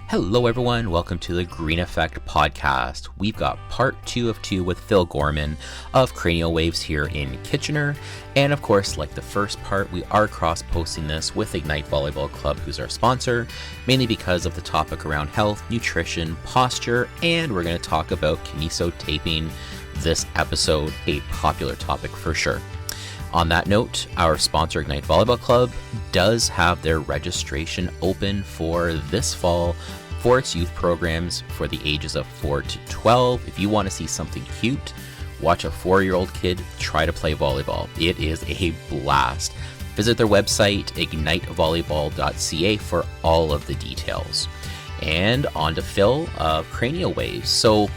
Hello everyone, welcome to the Green Effect podcast. We've got part 2 of 2 with Phil Gorman of Cranial Waves here in Kitchener. And of course, like the first part, we are cross-posting this with Ignite Volleyball Club, who's our sponsor, mainly because of the topic around health, nutrition, posture, and we're going to talk about kinesiotaping this episode, a popular topic for sure. On that note, our sponsor, Ignite Volleyball Club, does have their registration open for this fall for its youth programs for the ages of 4 to 12. If you want to see something cute, watch a 4-year-old kid try to play volleyball. It is a blast. Visit their website, ignitevolleyball.ca, for all of the details. And on to Phil of Cranial Waves. So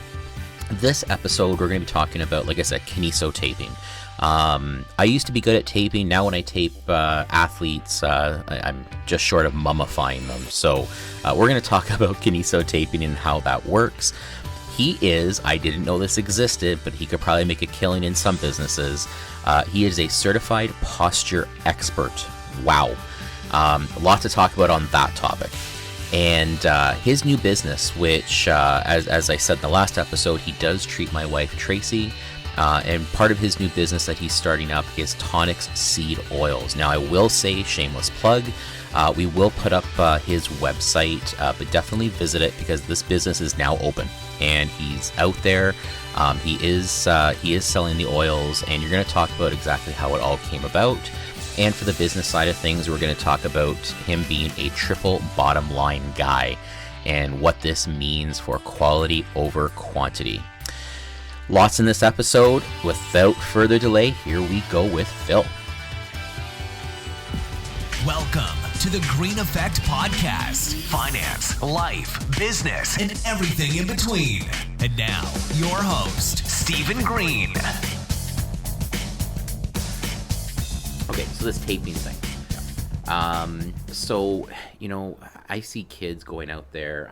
this episode, we're going to be talking about, like I said, kinesiotaping. I used to be good at taping. Now when I tape athletes, I'm just short of mummifying them. So we're going to talk about kinesiotaping and how that works. He is, I didn't know this existed, but he could probably make a killing in some businesses. He is a certified posture expert. Wow. A lot to talk about on that topic. And his new business, which, as I said in the last episode, he does treat my wife, Tracy. And part of his new business that he's starting up is Tonix Seed Oils. Now, I will say, shameless plug, we will put up his website, but definitely visit it because this business is now open and he's out there. He is selling the oils, and you're going to talk about exactly how it all came about. And for the business side of things, we're going to talk about him being a triple bottom line guy and what this means for quality over quantity. Lots in this episode. Without further delay, here we go with Phil. Welcome to the Green Effect Podcast. Finance, life, business, and everything in between. And now, your host, Stephen Green. Okay, so this taping thing. So, you know, I see kids going out there,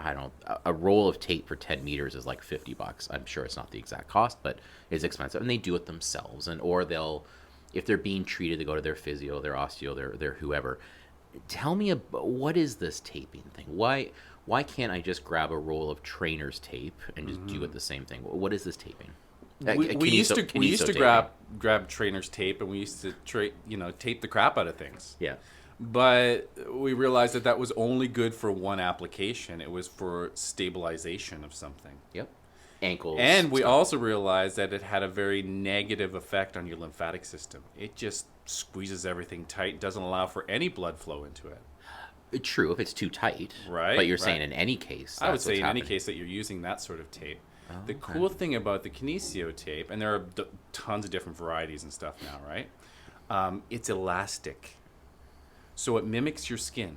a roll of tape for 10 meters is like $50. I'm sure it's not the exact cost, but it's expensive. And they do it themselves. Or they'll, if they're being treated, they go to their physio, their osteo, their whoever. Tell me, what is this taping thing? Why can't I just grab a roll of trainer's tape and just do it the same thing? What is this taping? We used to grab trainer's tape, and we used to tape the crap out of things. Yeah. But we realized that was only good for one application. It was for stabilization of something. Yep. Ankles. And we also realized that it had a very negative effect on your lymphatic system. It just squeezes everything tight, doesn't allow for any blood flow into it. True, if it's too tight. Right. But you're saying in any case. I would say in any case that you're using that sort of tape. Oh, the cool thing about the Kinesiotape, and there are tons of different varieties and stuff now, right? It's elastic. So it mimics your skin.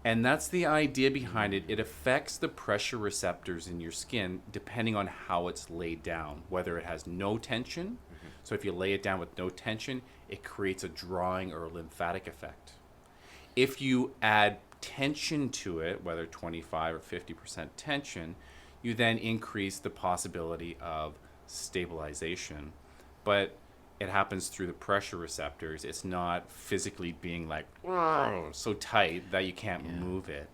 And that's the idea behind it. It affects the pressure receptors in your skin depending on how it's laid down, whether it has no tension. Mm-hmm. So if you lay it down with no tension, it creates a drawing or a lymphatic effect. If you add tension to it, whether 25 or 50% tension, you then increase the possibility of stabilization. But it happens through the pressure receptors. It's not physically being like so tight that you can't move it.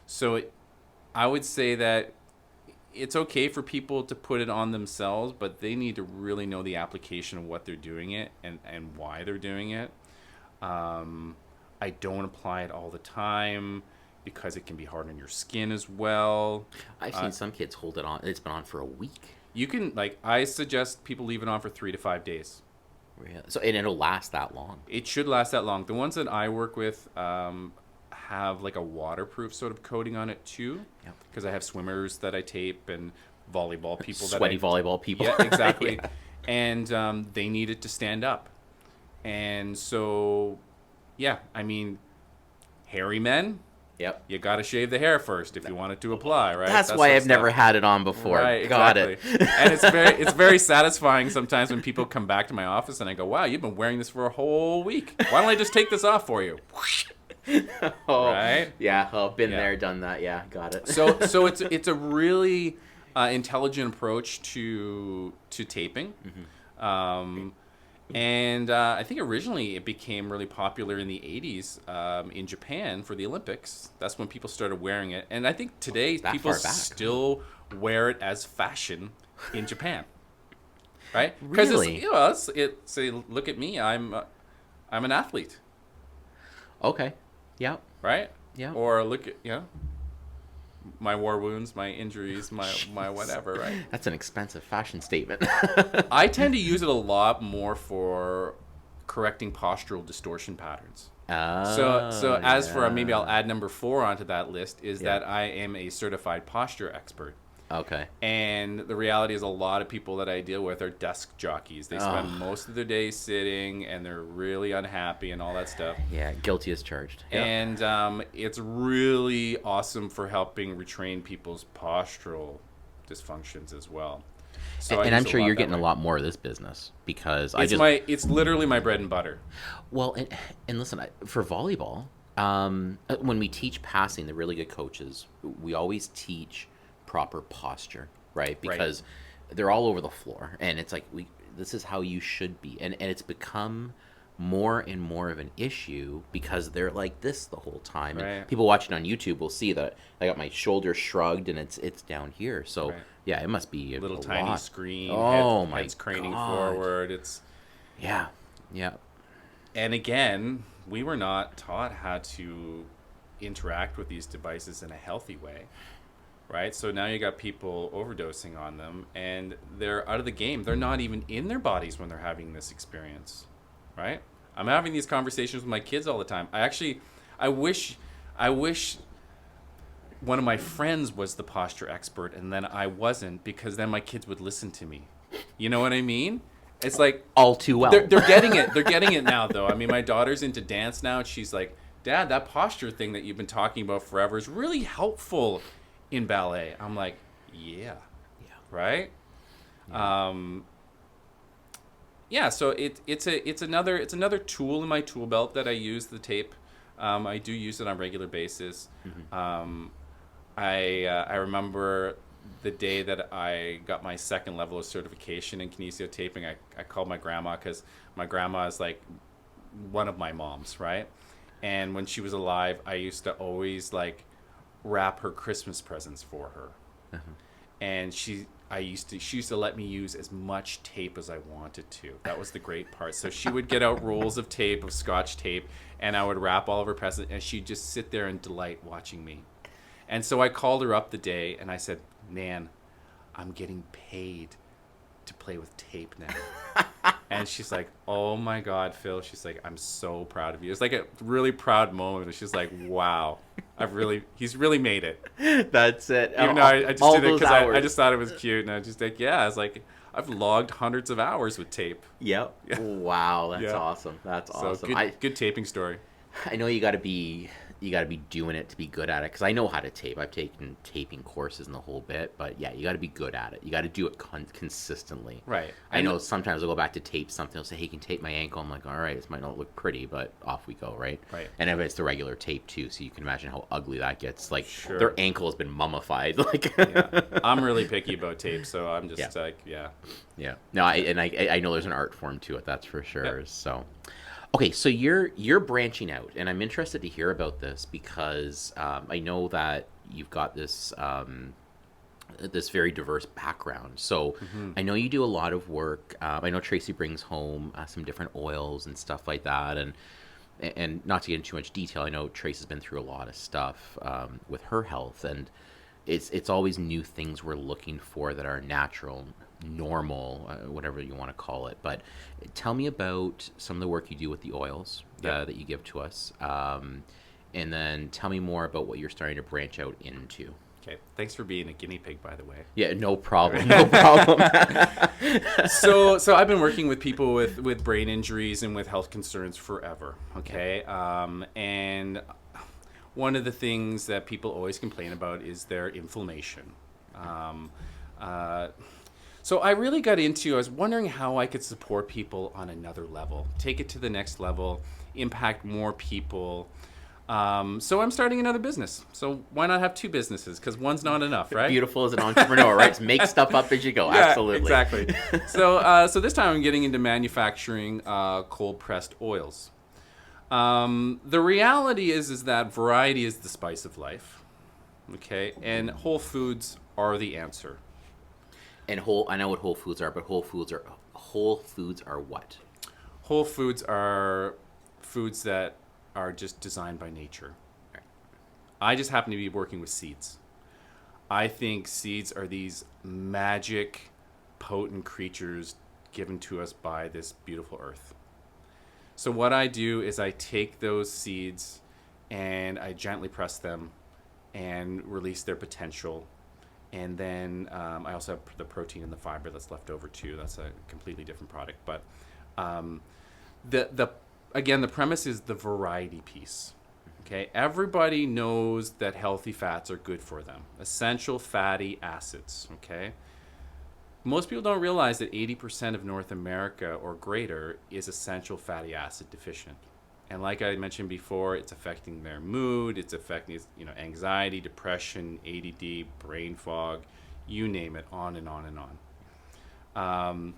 So I would say that it's okay for people to put it on themselves, but they need to really know the application of what they're doing it and why they're doing it. I don't apply it all the time because it can be hard on your skin as well. I've seen some kids hold it on. It's been on for a week. You can, I suggest people leave it on for 3 to 5 days. Really? So, and it'll last that long? It should last that long. The ones that I work with have like a waterproof sort of coating on it too. Yep. Because I have swimmers that I tape and volleyball people. Sweaty volleyball people. Yeah, exactly. Yeah. And they need it to stand up. And so, yeah, I mean, hairy men, yep, you got to shave the hair first if you want it to apply, right? That's why I've never had it on before. Right, got exactly. it. And it's very satisfying sometimes when people come back to my office and I go, "Wow, you've been wearing this for a whole week. Why don't I just take this off for you?" Oh, right? Yeah, been there, done that. Yeah, got it. So it's a really intelligent approach to taping. Mm-hmm. And I think originally it became really popular in the 80s in Japan for the Olympics. That's when people started wearing it. And I think today That people far back, still wear it as fashion in Japan. Right? Because Really? it's look at me, I'm an athlete, Okay. Yeah. right? Yeah. Or look at, my war wounds, my injuries, my whatever, right? That's an expensive fashion statement. I tend to use it a lot more for correcting postural distortion patterns. So as for maybe I'll add number 4 onto that list is Yeah. that I am a certified posture expert. Okay. And the reality is a lot of people that I deal with are desk jockeys. They spend most of their day sitting and they're really unhappy and all that stuff. Yeah, guilty as charged. Yeah. And it's really awesome for helping retrain people's postural dysfunctions as well. So I And use I'm it sure you're that getting way. a lot more of this business because It's literally my bread and butter. Well, and listen, for volleyball, when we teach passing, the really good coaches, we always teach proper posture, right? Because they're all over the floor, and it's like this is how you should be, and it's become more and more of an issue because they're like this the whole time. And Right. people watching on YouTube will see that I got my shoulders shrugged and it's down here. So Right. yeah, it must be Little a tiny lot. screen, Oh my head's craning God. forward. It's Yeah, yeah. And again, we were not taught how to interact with these devices in a healthy way, right? So now you got people overdosing on them, and they're out of the game. They're not even in their bodies when they're having this experience, right? I'm having these conversations with my kids all the time. I wish one of my friends was the posture expert, and then I wasn't, because then my kids would listen to me. You know what I mean? It's like All too well. they're getting it. They're getting it now, though. I mean, my daughter's into dance now, and she's like, "Dad, that posture thing that you've been talking about forever is really helpful in ballet." I'm like, "Yeah, right." Yeah. So it's another tool in my tool belt that I use. The tape, I do use it on a regular basis. I remember the day that I got my second level of certification in kinesiotaping. I called my grandma, because my grandma is like one of my moms, right? And when she was alive, I used to always like wrap her Christmas presents for her. And she used to let me use as much tape as I wanted to. That was the great part. So she would get out rolls of tape, of Scotch tape, and I would wrap all of her presents, and she'd just sit there in delight watching me. And so I called her up the day and I said, "Nan, I'm getting paid to play with tape now." And she's like, "Oh my God, Phil." She's like, "I'm so proud of you." It's like a really proud moment. And she's like, "Wow, he's really made it." That's it. Even though I just all did it those because I hours. just thought it was cute. And I was just like, yeah, I was like, I've logged hundreds of hours with tape. Yep. Wow, that's Yeah. awesome. That's So awesome. good taping story. I know you got to be doing it to be good at it, because I know how to tape. I've taken taping courses and the whole bit, but yeah, you got to be good at it. You got to do it consistently. Right. I know sometimes I'll go back to tape something. They'll say, "Hey, you can tape my ankle." I'm like, "All right, this might not look pretty, but off we go." Right. Right. And if it's the regular tape too, so you can imagine how ugly that gets. Like Sure. their ankle has been mummified. Like. Yeah. I'm really picky about tape, so I'm just like, yeah. Yeah. No, I know there's an art form to it, that's for sure. Yep. So, okay, so you're branching out, and I'm interested to hear about this because I know that you've got this this very diverse background. So I know you do a lot of work. I know Tracy brings home some different oils and stuff like that, and not to get into too much detail, I know Tracy's been through a lot of stuff with her health, and it's always new things we're looking for that are natural, normal, whatever you want to call it. But tell me about some of the work you do with the oils that you give to us, and then tell me more about what you're starting to branch out into. Okay. Thanks for being a guinea pig, by the way. Yeah, no problem. No problem. So I've been working with people with brain injuries and with health concerns forever. Okay. And one of the things that people always complain about is their inflammation. So I really got into, I was wondering how I could support people on another level, take it to the next level, impact more people. So I'm starting another business. So why not have two businesses? Because one's not enough, right? Beautiful as an entrepreneur, right? Just make stuff up as you go. Yeah, Absolutely. Exactly. So this time I'm getting into manufacturing cold pressed oils. The reality is that variety is the spice of life. Okay, and whole foods are the answer. And I know what whole foods are, but whole foods are what? Whole foods are foods that are just designed by nature. Right. I just happen to be working with seeds. I think seeds are these magic, potent creatures given to us by this beautiful earth. So what I do is I take those seeds and I gently press them and release their potential. And then I also have the protein and the fiber that's left over too. That's a completely different product. But the premise is the variety piece. Okay, everybody knows that healthy fats are good for them. Essential fatty acids. Okay, most people don't realize that 80% of North America or greater is essential fatty acid deficient. And like I mentioned before, it's affecting their mood. It's affecting anxiety, depression, ADD, brain fog, you name it, on and on and on.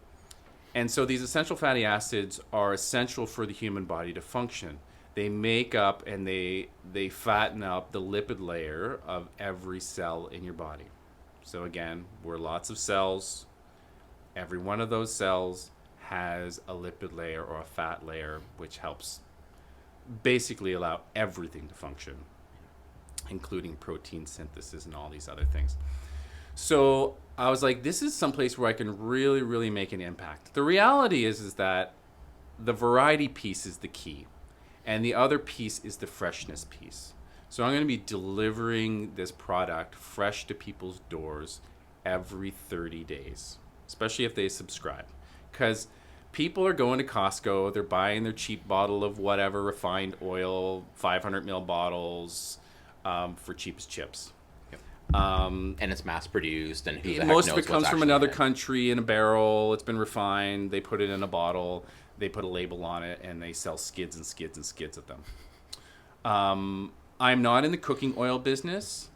And so these essential fatty acids are essential for the human body to function. They make up and they fatten up the lipid layer of every cell in your body. So again, we're lots of cells. Every one of those cells has a lipid layer or a fat layer, which helps basically allow everything to function, including protein synthesis and all these other things. So I was like, this is someplace where I can really, really make an impact. The reality is that the variety piece is the key. And the other piece is the freshness piece. So I'm going to be delivering this product fresh to people's doors every 30 days, especially if they subscribe. Because people are going to Costco, they're buying their cheap bottle of whatever refined oil, 500 ml bottles for cheap as chips. And it's mass produced, and who the heck most knows of it comes what's from actually another in it. country in a barrel. It's been refined. They put it in a bottle. They put a label on it, and they sell skids and skids and skids of them. I'm not in the cooking oil business.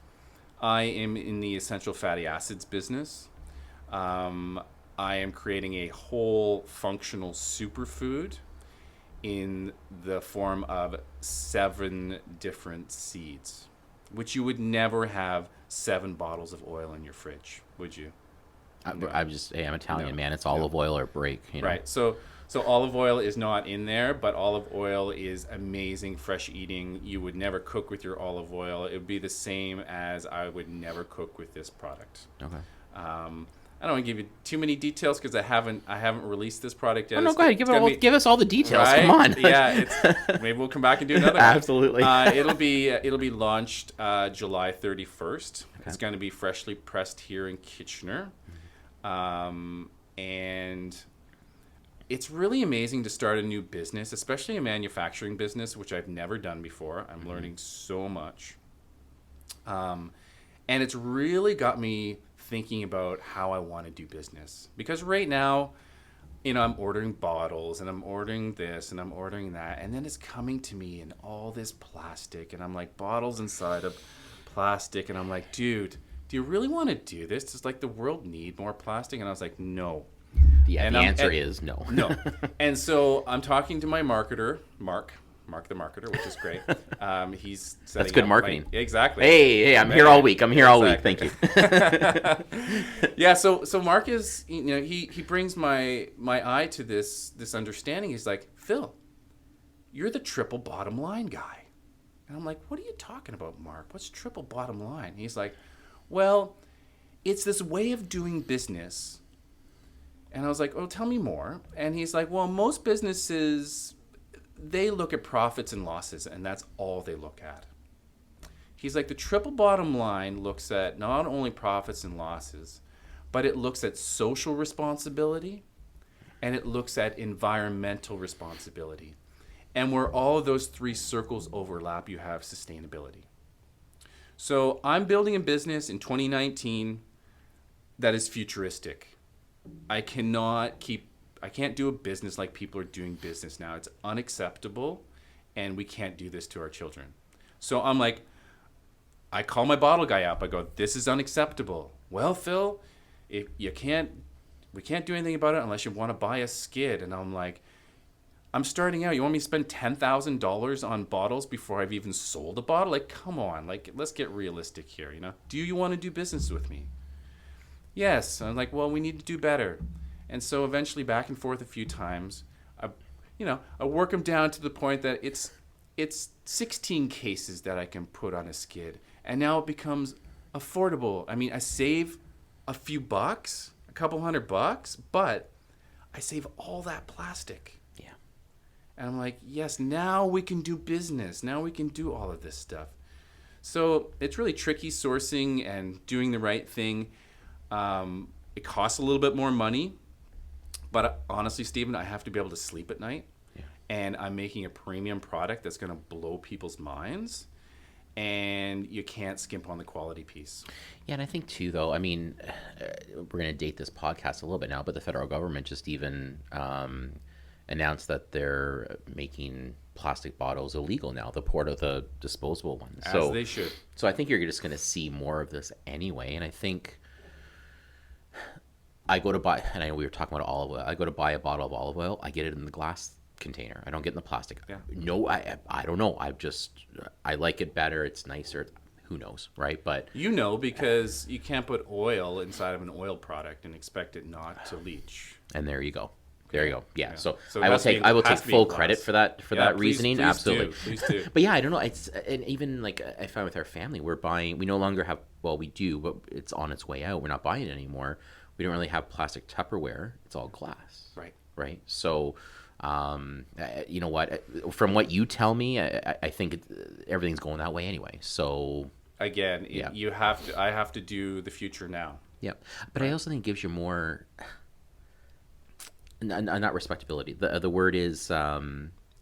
I am in the essential fatty acids business. I am creating a whole functional superfood in the form of 7 different seeds, which you would never have 7 bottles of oil in your fridge, would you? I'm Italian, No. man. It's olive oil or break. Right. So olive oil is not in there, but olive oil is amazing, fresh eating. You would never cook with your olive oil. It would be the same as I would never cook with this product. Okay. I don't want to give you too many details because I haven't released this product yet. Oh, no, go ahead. Give us all the details. Right? Come on. Yeah. Maybe we'll come back and do another one. Absolutely. It'll be launched July 31st. Okay. It's going to be freshly pressed here in Kitchener. And it's really amazing to start a new business, especially a manufacturing business, which I've never done before. I'm learning so much. And it's really got me thinking about how I want to do business. Because right now, I'm ordering bottles and I'm ordering this and I'm ordering that. And then it's coming to me in all this plastic. And I'm like, bottles inside of plastic. And I'm like, dude, do you really want to do this? Does the world need more plastic? And I was like, no. Yeah, the answer is no. No. And so I'm talking to my marketer, Mark the marketer, which is great. He's setting That's good up marketing. Exactly. Hey, I'm here all week. All week. Thank you. Yeah. So Mark is, he brings my eye to this understanding. He's like, Phil, you're the triple bottom line guy. And I'm like, what are you talking about, Mark? What's triple bottom line? He's like, well, it's this way of doing business. And I was like, oh, tell me more. And he's like, well, most businesses, they look at profits and losses, and that's all they look at. He's like, the triple bottom line looks at not only profits and losses, but it looks at social responsibility, and it looks at environmental responsibility. And where all of those 3 circles overlap, you have sustainability. So I'm building a business in 2019 that is futuristic. I can't do a business like people are doing business now. It's unacceptable, and we can't do this to our children. So I'm like, I call my bottle guy up. I go, this is unacceptable. Well, Phil, if we can't do anything about it unless you want to buy a skid. And I'm like, I'm starting out. You want me to spend $10,000 on bottles before I've even sold a bottle? Like, come on. Like, let's get realistic here, you know? Do you want to do business with me? Yes. I'm like, well, we need to do better. And so eventually back and forth a few times, I work them down to the point that it's 16 cases that I can put on a skid. And now it becomes affordable. I mean, I save a few bucks, a couple $100, but I save all that plastic. Yeah. And I'm like, yes, now we can do business. Now we can do all of this stuff. So it's really tricky sourcing and doing the right thing. It costs a little bit more money, but honestly, Stephen, I have to be able to sleep at night. Yeah. And I'm making a premium product that's going to blow people's minds. And you can't skimp on the quality piece. Yeah, and I think too, though, I mean, we're going to date this podcast a little bit now, but the federal government just even announced that they're making plastic bottles illegal now, the disposable ones. As they should. So I think you're just going to see more of this anyway. And I think I go to buy, and I know we were talking about olive oil. I go to buy a bottle of olive oil. I get it in the glass container. I don't get in the plastic. Yeah. No, I don't know. I like it better. It's nicer. Who knows, right? But because you can't put oil inside of an oil product and expect it not to leach. And there you go. There you go. Yeah. Yeah. So So I will take full glass. credit for that Yeah, reasoning. please Absolutely. Please do. But yeah, I don't know. It's, and even like I find with our family, we no longer have. Well, we do, but it's on its way out. We're not buying it anymore. We don't really have plastic Tupperware. It's all glass. Right. Right. So. You know what? From what you tell me, I think everything's going that way anyway. So Again, Yeah. I have to do the future now. yeah, but I also think it gives you more, not respectability. The word is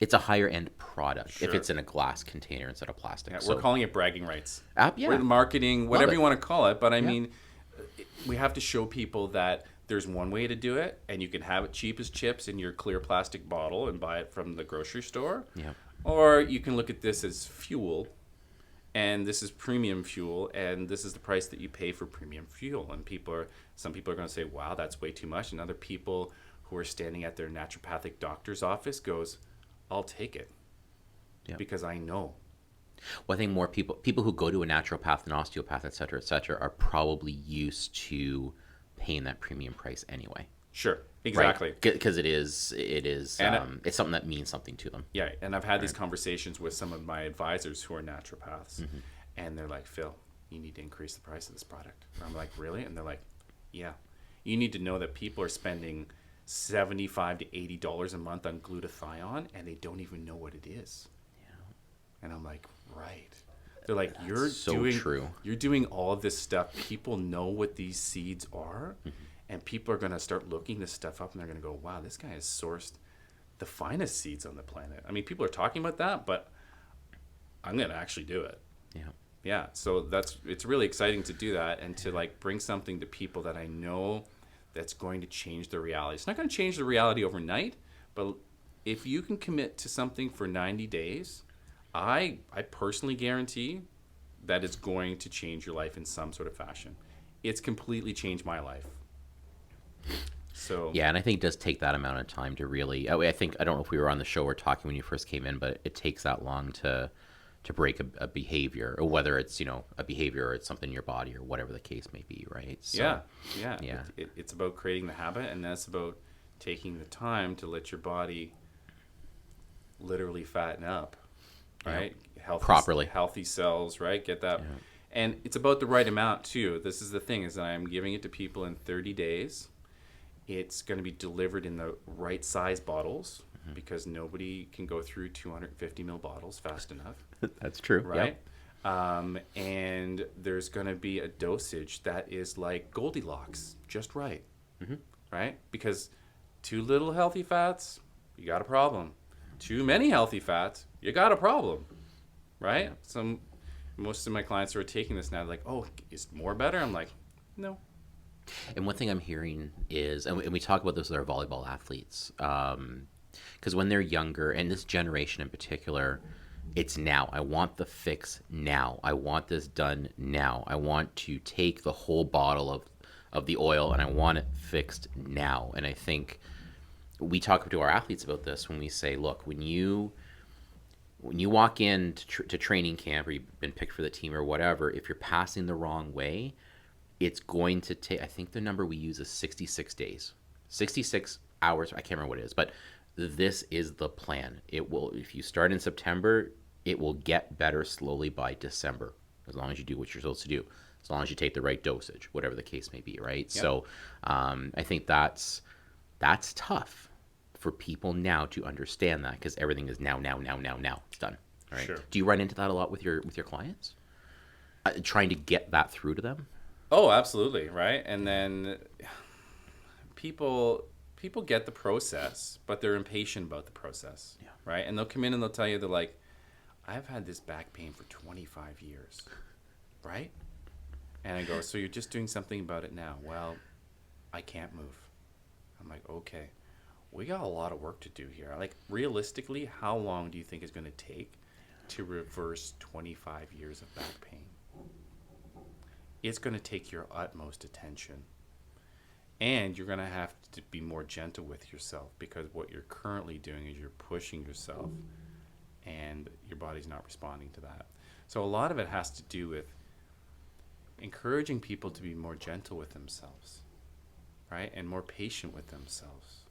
it's a higher end product if Sure. it's in a glass container instead of plastic. Yeah, So, we're calling it bragging rights. yeah. We're marketing, whatever it. you want to call it. But I mean, we have to show people that there's one way to do it, and you can have it cheap as chips in your clear plastic bottle and buy it from the grocery store. Yeah. Or you can look at this as fuel, and this is premium fuel, and this is the price that you pay for premium fuel. And some people are going to say, wow, that's way too much. And other people who are standing at their naturopathic doctor's office goes, I'll take it. Yeah. Because I know. Well, I think more people who go to a naturopath, an osteopath, et cetera, are probably used to paying that premium price anyway. Sure, exactly. Because it is And it's something that means something to them. Yeah, and I've had these conversations with some of my advisors who are naturopaths, and they're like, Phil, you need to increase the price of this product. And I'm like, really? And they're like, yeah. You need to know that people are spending $75 to $80 a month on glutathione, and they don't even know what it is. Yeah. And I'm like, right. They're like, you're true. You're doing all of this stuff. People know what these seeds are, and people are going to start looking this stuff up, and they're going to go, wow, this guy has sourced the finest seeds on the planet. I mean, people are talking about that, but I'm going to actually do it. Yeah. Yeah, so it's really exciting to do that and to like bring something to people that I know that's going to change their reality. It's not going to change the reality overnight, but if you can commit to something for 90 days, I personally guarantee that it's going to change your life in some sort of fashion. It's completely changed my life. So Yeah, and I think it does take that amount of time to really. I don't know if we were on the show or talking when you first came in, but it takes that long to break a behavior, or whether it's a behavior or it's something in your body or whatever the case may be, right? So, yeah. It's about creating the habit, and that's about taking the time to let your body literally fatten up, right? Healthy cells, right? Get that. Yeah. And it's about the right amount too. This is the thing, is that I'm giving it to people in 30 days. It's going to be delivered in the right size bottles, because nobody can go through 250 ml bottles fast enough. That's true. Right? Yep. And there's going to be a dosage that is like Goldilocks, just right. Right? Because too little healthy fats, you got a problem. Too many healthy fats, you got a problem. Right? Yeah. Most of my clients who are taking this now, like, oh, is more better? I'm like, no. And one thing I'm hearing is, and we talk about this with our volleyball athletes, because when they're younger, and this generation in particular, It's now. I want the fix now. I want this done now. I want to take the whole bottle of the oil and I want it fixed now. And I think we talk to our athletes about this when we say, look, when you walk in to training camp or you've been picked for the team or whatever, if you're passing the wrong way, it's going to take, I think the number we use is 66 days. 66 hours, I can't remember what it is, but this is the plan. It will, if you start in September, it will get better slowly by December, as long as you do what you're supposed to do, as long as you take the right dosage, whatever the case may be, right? Yep. So I think that's tough for people now to understand that, because everything is now. It's done, right? Sure. Do you run into that a lot with your clients? Trying to get that through to them? Oh, absolutely, right? And then people get the process, but they're impatient about the process, right? And they'll come in and they'll tell you, they're like, I've had this back pain for 25 years, right? And I go, so you're just doing something about it now? Well, I can't move. I'm like, okay, we got a lot of work to do here. Like, realistically, how long do you think it's going to take to reverse 25 years of back pain? It's going to take your utmost attention. And you're going to have to be more gentle with yourself, because what you're currently doing is you're pushing yourself and your body's not responding to that. So a lot of it has to do with encouraging people to be more gentle with themselves, right? And more patient with themselves,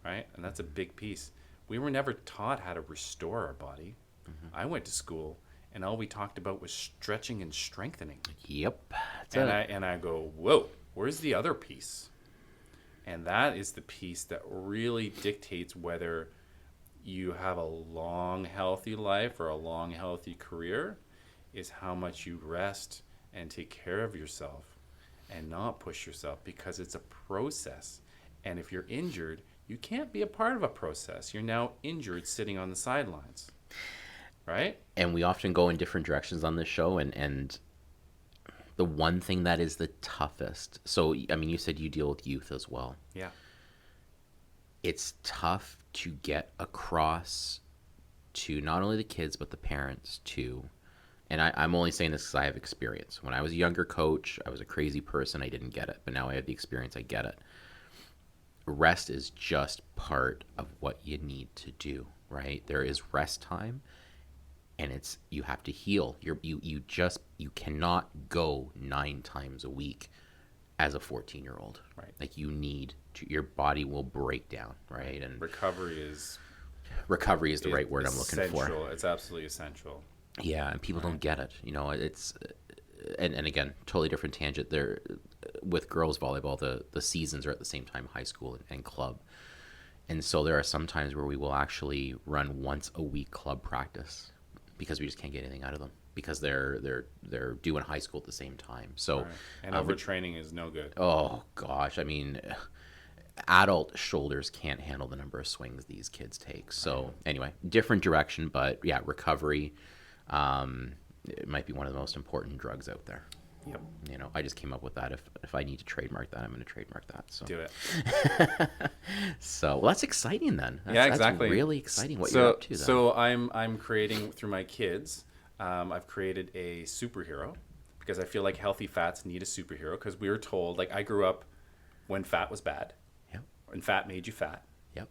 right? And that's a big piece. We were never taught how to restore our body. Mm-hmm. I went to school and all we talked about was stretching and strengthening. Yep. And I go, whoa, where's the other piece? And that is the piece that really dictates whether you have a long, healthy life or a long, healthy career, is how much you rest and take care of yourself and not push yourself, because it's a process. And if you're injured, you can't be a part of a process. You're now injured sitting on the sidelines, right? And we often go in different directions on this show, and the one thing that is the toughest, so I mean, you said you deal with youth as well. Yeah. It's tough to get across to not only the kids but the parents too. And I'm only saying this because I have experience. When I was a younger coach, I was a crazy person. I didn't get it, but now I have the experience. I get it. Rest is just part of what you need to do, right? There is rest time, and it's, you have to heal. You cannot go 9 times a week as a 14-year-old, right? Like, you need to, your body will break down, right? And recovery is the right word I'm looking for. It's absolutely essential. Yeah, and people don't get it. You know, it's, and again, totally different tangent there. With girls volleyball, the seasons are at the same time, high school and club. And so there are some times where we will actually run once a week club practice, because we just can't get anything out of them, because they're doing high school at the same time. So, right. And overtraining is no good. Oh gosh, I mean, adult shoulders can't handle the number of swings these kids take. So anyway, different direction, but yeah, recovery, it might be one of the most important drugs out there. Yep. You know, I just came up with that. If I need to trademark that, I'm going to trademark that. So do it. So, well, that's exciting then. Yeah, exactly. That's really exciting what you're up to then. So I'm creating, through my kids, I've created a superhero, because I feel like healthy fats need a superhero, because we were told, like, I grew up when fat was bad. Yep. And fat made you fat. Yep.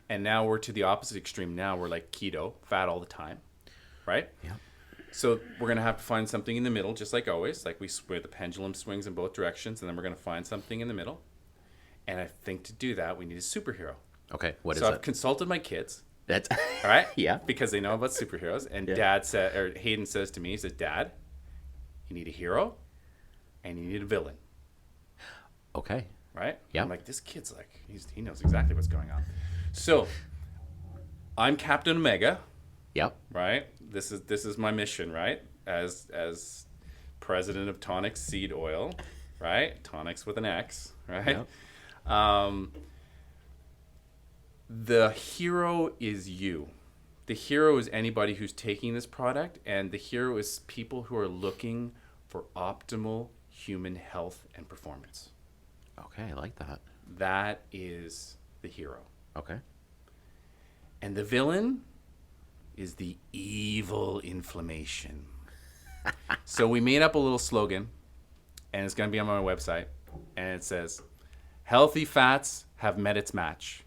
And now we're to the opposite extreme. Now we're like keto, fat all the time. Right? Yep. So we're going to have to find something in the middle, just like always. Like, where the pendulum swings in both directions, and then we're going to find something in the middle. And I think to do that, we need a superhero. Okay, what is it? So it? I've consulted my kids. That's all right. Yeah. Because they know about superheroes. And Hayden says to me, he says, Dad, you need a hero and you need a villain. Okay. Right? Yeah. I'm like, this kid's like, he knows exactly what's going on. So I'm Captain Omega. Yep. Right? This is my mission, right? As president of Tonix Seed Oil, right? Tonix with an X, right? Yep. The hero is you. The hero is anybody who's taking this product, and the hero is people who are looking for optimal human health and performance. Okay, I like that. That is the hero. Okay. And the villain is the evil inflammation. So we made up a little slogan, and it's going to be on my website, and it says, healthy fats have met its match.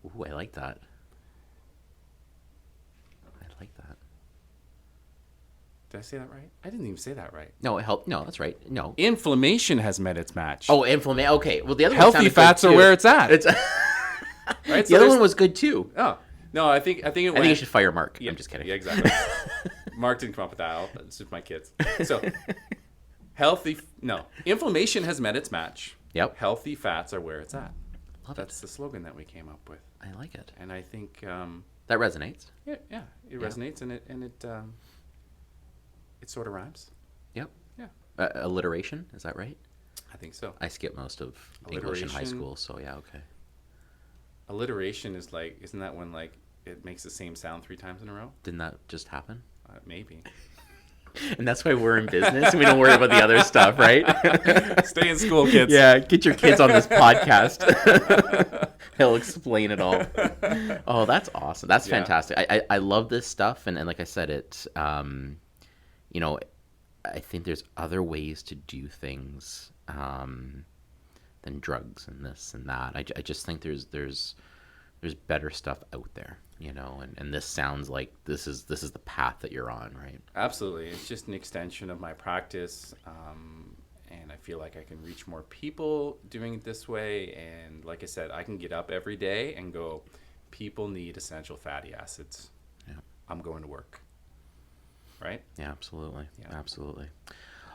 Ooh, I like that. I like that. Did I say that right? I didn't even say that right. No, it helped. No, that's right. No. Inflammation has met its match. Oh, inflammation. Okay. Well, the other healthy fats are where it's at. It's right? The other one was good too. Oh. No, I think it went. I think you should fire Mark. Yeah, I'm just kidding. Yeah, exactly. Mark didn't come up with that. It's just my kids. So, inflammation has met its match. Yep. Healthy fats are where it's at. That's the slogan that we came up with. I like it. And I think that resonates. Yeah, it resonates, and it sort of rhymes. Yep. Yeah. Alliteration, is that right? I think so. I skipped most of English in high school, so yeah, okay. Alliteration is like, isn't that when like it makes the same sound 3 times in a row? Didn't that just happen? Maybe. And that's why we're in business. We don't worry about the other stuff, right? Stay in school, kids. Yeah, get your kids on this podcast. He'll explain it all. Oh, that's awesome. That's fantastic. I love this stuff. And like I said, it, you know, I think there's other ways to do things than drugs and this and that. I just think there's better stuff out there, you know, and this sounds like this is the path that you're on, right? Absolutely. It's just an extension of my practice, and I feel like I can reach more people doing it this way. And like I said, I can get up every day and go, people need essential fatty acids. Yeah. I'm going to work. Right? Yeah, absolutely. Yeah. Absolutely.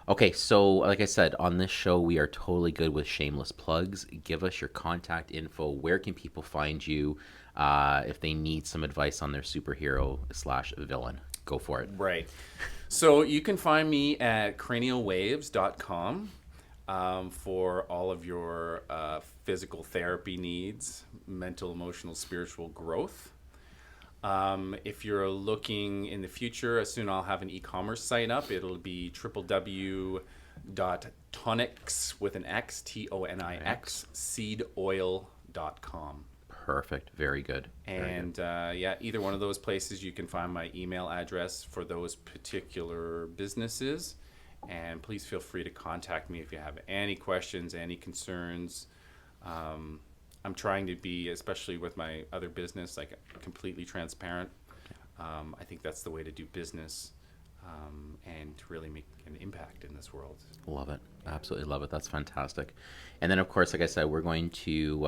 Okay, so like I said, on this show, we are totally good with shameless plugs. Give us your contact info. Where can people find you if they need some advice on their superhero/villain? Go for it. Right. So you can find me at cranialwaves.com for all of your physical therapy needs, mental, emotional, spiritual growth. If you're looking in the future, soon I'll have an e-commerce site up. It'll be www.tonix with an X, Tonix seedoil.com. Perfect. Very good. And either one of those places you can find my email address for those particular businesses. And please feel free to contact me if you have any questions, any concerns. I'm trying to be, especially with my other business, like completely transparent. I think that's the way to do business and to really make an impact in this world. Love it. Absolutely love it. That's fantastic. And then, of course, like I said, we're going to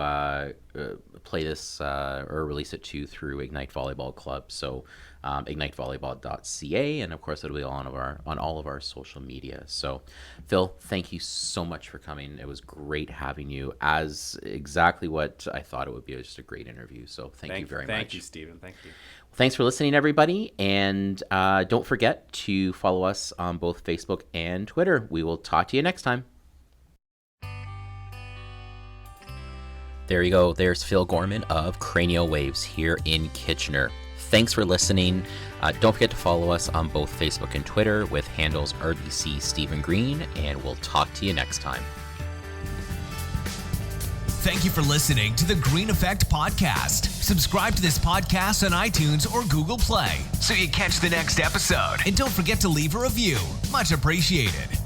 play this or release it through Ignite Volleyball Club. So ignitevolleyball.ca, and of course it'll be on all of our social media. So Phil, thank you so much for coming. It was great having you, as exactly what I thought it would be. It was just a great interview. So thank you very much. Thank you, Stephen. Thank you. Thanks for listening, everybody. And don't forget to follow us on both Facebook and Twitter. We will talk to you next time. There you go. There's Phil Gorman of Cranial Waves here in Kitchener. Thanks for listening. Don't forget to follow us on both Facebook and Twitter with handles RBC Stephen Green, and we'll talk to you next time. Thank you for listening to the Green Effect Podcast. Subscribe to this podcast on iTunes or Google Play so you catch the next episode. And don't forget to leave a review. Much appreciated.